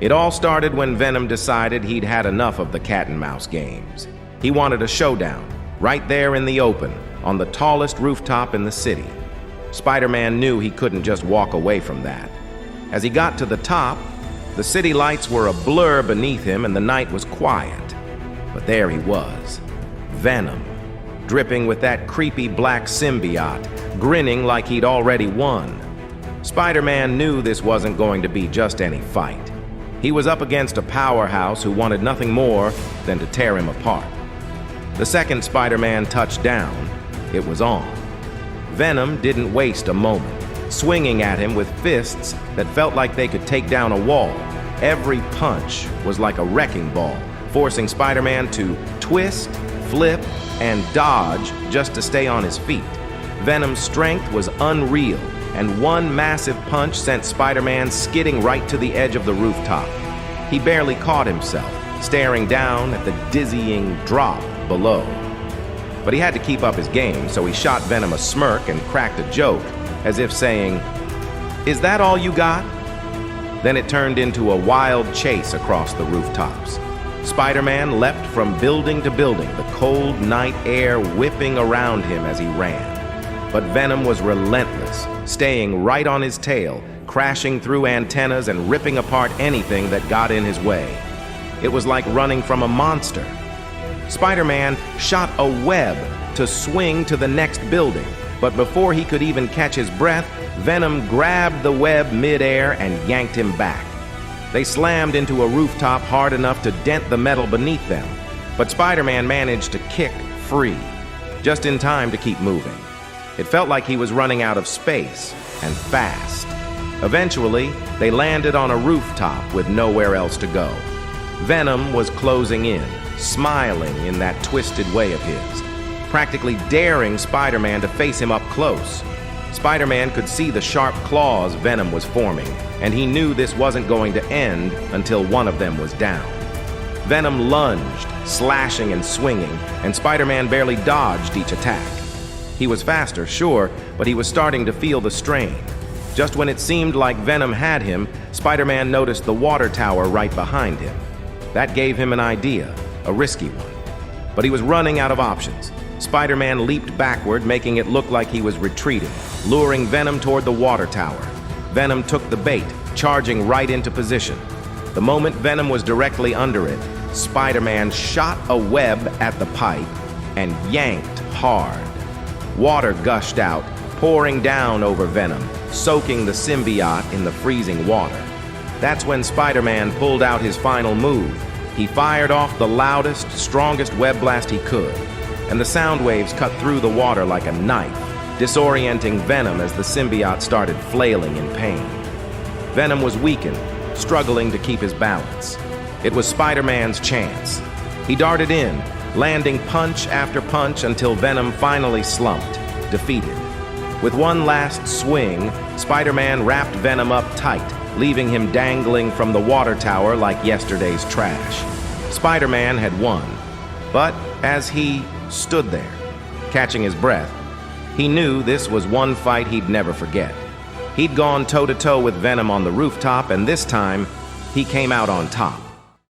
It all started when Venom decided he'd had enough of the cat-and-mouse games. He wanted a showdown, right there in the open, on the tallest rooftop in the city. Spider-Man knew he couldn't just walk away from that. As he got to the top, the city lights were a blur beneath him and the night was quiet. But there he was, Venom, dripping with that creepy black symbiote, grinning like he'd already won. Spider-Man knew this wasn't going to be just any fight. He was up against a powerhouse who wanted nothing more than to tear him apart. The second Spider-Man touched down, it was on. Venom didn't waste a moment, swinging at him with fists that felt like they could take down a wall. Every punch was like a wrecking ball, forcing Spider-Man to twist, flip, and dodge just to stay on his feet. Venom's strength was unreal, and one massive punch sent Spider-Man skidding right to the edge of the rooftop. He barely caught himself, staring down at the dizzying drop below. But he had to keep up his game, so he shot Venom a smirk and cracked a joke, as if saying, "Is that all you got?" Then it turned into a wild chase across the rooftops. Spider-Man leapt from building to building, the cold night air whipping around him as he ran. But Venom was relentless, staying right on his tail, crashing through antennas and ripping apart anything that got in his way. It was like running from a monster. Spider-Man shot a web to swing to the next building, but before he could even catch his breath, Venom grabbed the web mid-air and yanked him back. They slammed into a rooftop hard enough to dent the metal beneath them, but Spider-Man managed to kick free, just in time to keep moving. It felt like he was running out of space, and fast. Eventually, they landed on a rooftop with nowhere else to go. Venom was closing in, smiling in that twisted way of his, practically daring Spider-Man to face him up close. Spider-Man could see the sharp claws Venom was forming, and he knew this wasn't going to end until one of them was down. Venom lunged, slashing and swinging, and Spider-Man barely dodged each attack. He was faster, sure, but he was starting to feel the strain. Just when it seemed like Venom had him, Spider-Man noticed the water tower right behind him. That gave him an idea, a risky one. But he was running out of options. Spider-Man leaped backward, making it look like he was retreating, luring Venom toward the water tower. Venom took the bait, charging right into position. The moment Venom was directly under it, Spider-Man shot a web at the pipe and yanked hard. Water gushed out, pouring down over Venom, soaking the symbiote in the freezing water. That's when Spider-Man pulled out his final move. He fired off the loudest, strongest web blast he could, and the sound waves cut through the water like a knife, disorienting Venom as the symbiote started flailing in pain. Venom was weakened, struggling to keep his balance. It was Spider-Man's chance. He darted in, landing punch after punch until Venom finally slumped, defeated. With one last swing, Spider-Man wrapped Venom up tight, leaving him dangling from the water tower like yesterday's trash. Spider-Man had won, but as he stood there, catching his breath, he knew this was one fight he'd never forget. He'd gone toe-to-toe with Venom on the rooftop, and this time, he came out on top.